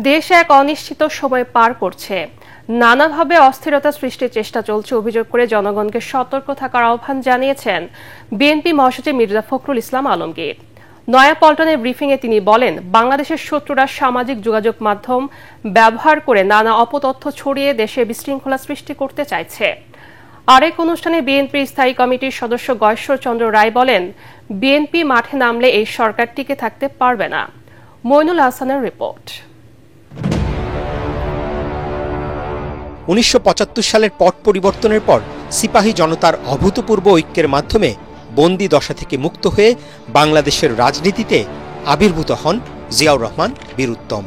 দেশ এক অনিশ্চিত সময় পার করছে। নানাভাবে অস্থিরতা সৃষ্টির চেষ্টা চলছে অভিযোগ করে জনগণকে সতর্ক থাকার আহ্বান জানিয়েছেন বিএনপি মহাসচিব মির্জা ফখরুল ইসলাম আলমগীর। নয়াপল্টনের ব্রিফিংয়ে তিনি বলেন, বাংলাদেশের শত্রুরা সামাজিক যোগাযোগ মাধ্যম ব্যবহার করে নানা অপতথ্য ছড়িয়ে দেশে বিশৃঙ্খলা সৃষ্টি করতে চাইছে। আরেক অনুষ্ঠানে বিএনপির স্থায়ী কমিটির সদস্য গয়েশ্বর চন্দ্র রায় বলেন, বিএনপি মাঠে নামলে এই সরকার টিকে থাকতে পারবে না। মইনুল হাসানের রিপোর্ট। 1975 সালের পট পরিবর্তনের পর সিপাহী জনতার অভূতপূর্ব ঐক্যের মাধ্যমে বন্দি দশা থেকে মুক্ত হয়ে বাংলাদেশের রাজনীতিতে আবির্ভূত হন জিয়াউর রহমান বীর উত্তম।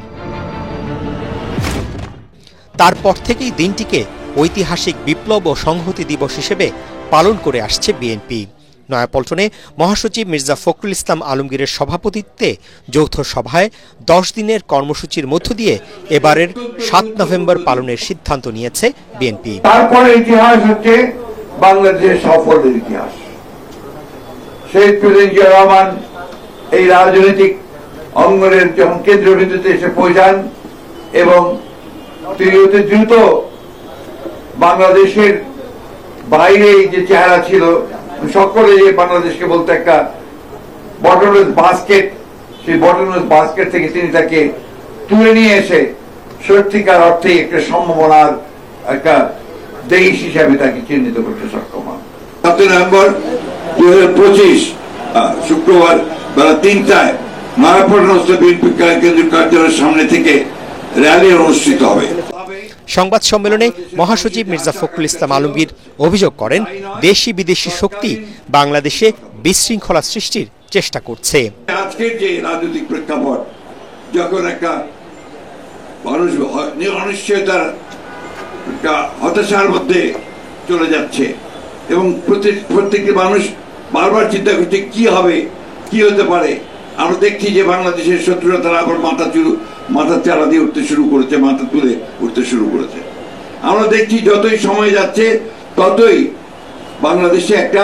তারপর থেকেই দিনটিকে ঐতিহাসিক বিপ্লব ও সংহতি দিবস হিসেবে পালন করে আসছে বিএনপি। নয়াপল্টনে মহাসচিব মির্জা ফখরুল ইসলাম আলমগীরের সভাপতিত্বে যৌথ সভায় 10 দিনের কর্মসূচির মধ্য দিয়ে এবারের 7 নভেম্বর পালনের সিদ্ধান্ত নিয়েছে বিএনপি। তারপরে ইতিহাস হচ্ছে বাংলাদেশের সাফল্যের ইতিহাস। শহীদ প্রেসিডেন্ট জিয়া রহমান এই রাজনৈতিক অঙ্গনের যখন কেন্দ্রবিন্দুতে এসে পৌঁছান এবং তিনি অতি দ্রুত বাংলাদেশের বাইরে যে চেহারা ছিল, সকলে যে বাংলাদেশকে বলতে একটা বটমলেস বাস্কেট, সেই বটমলেস বাস্কেট থেকে তিনি তাকে তুলে নিয়ে এসে সত্যিকার অর্থে একটা সম্ভাবনার একটা দেশ হিসাবে তাকে চিহ্নিত করতে সক্ষম হন। 7 নভেম্বর 2025 শুক্রবার বেলা 3টায় নয়াপল্টন বিএনপি কেন্দ্রীয় কার্যালয়ের সামনে থেকে র্যালি অনুষ্ঠিত হবে। সংবাদ সম্মেলনে মহাসচিব মির্জা ফখরুল ইসলাম আলমগীর অভিযোগ করেন, দেশি বিদেশি শক্তি বাংলাদেশে বিশৃঙ্খলা সৃষ্টির চেষ্টা করছে। আজকের যে রাজনৈতিক প্রেক্ষাপট, যখন একটা মানুষ অনিশ্চয়তার হতাশার মধ্যে চলে যাচ্ছে এবং প্রত্যেকটি মানুষ বারবার চিন্তা করছে কি হবে, কি হতে পারে। আমরা দেখছি যে বাংলাদেশের শত্রুরা তারা আবার মাথা চালা দিয়ে উঠতে শুরু করেছে, মাথা তুলে উঠতে শুরু করেছে। আমরা দেখছি যতই সময় যাচ্ছে ততই বাংলাদেশে একটা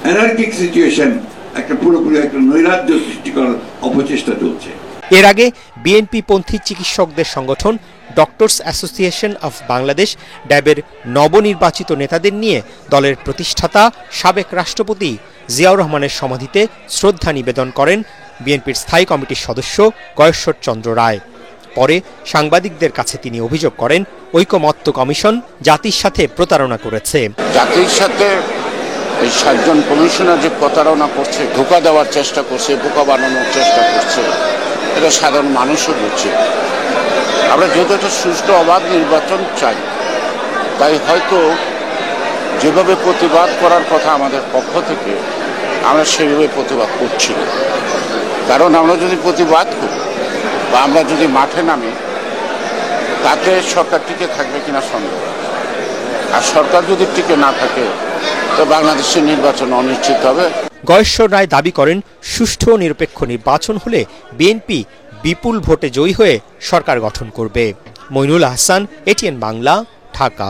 অ্যানার্কিক সিচুয়েশন, একটা পুরোপুরি একটা নৈরাজ্য সৃষ্টি করার অপচেষ্টা চলছে। এর আগে বিএনপি পন্থী চিকিৎসকদের সংগঠন ডক্টরস অ্যাসোসিয়েশন অফ বাংলাদেশ ড্যাবের নবনির্বাচিত নেতাদের নিয়ে দলের প্রতিষ্ঠাতা সাবেক রাষ্ট্রপতি জিয়াউর রহমানের সমাধিতে শ্রদ্ধা নিবেদন করেন বিএনপির স্থায়ী কমিটির সদস্য গয়েশ্বর চন্দ্র রায়। পরে সাংবাদিকদের কাছে তিনি অভিযোগ করেন, ঐকমত্য কমিশন জাতির সাথে প্রতারণা করেছে। জাতির সাথে এই 7 জন কমিশনার যে প্রতারণা করছে, ধোঁকা দেওয়ার চেষ্টা করছে, বোকা বানানোর চেষ্টা করছে, এটা সাধারণ মানুষও বুঝছে। আমরা যেহেতু একটা সুষ্ঠু অবাধ নির্বাচন চাই, তাই হয়তো যেভাবে প্রতিবাদ করার কথা আমাদের পক্ষ থেকে, আমরা সেভাবে প্রতিবাদ করছি না। কারণ আমরা যদি প্রতিবাদ করি বা আমরা যদি মাঠে নামি, তাতে সরকার টিকে থাকবে কিনা সন্দেহ। আর সরকার যদি টিকে না থাকে তো বাংলাদেশের নির্বাচন অনিশ্চিত হবে। গয়েশ্বর রায় দাবি করেন, সুষ্ঠু ও নিরপেক্ষ নির্বাচন হলে বিএনপি বিপুল ভোটে জয়ী হয়ে সরকার গঠন করবে। মইনুল হাসান, এটিএন বাংলা, ঢাকা।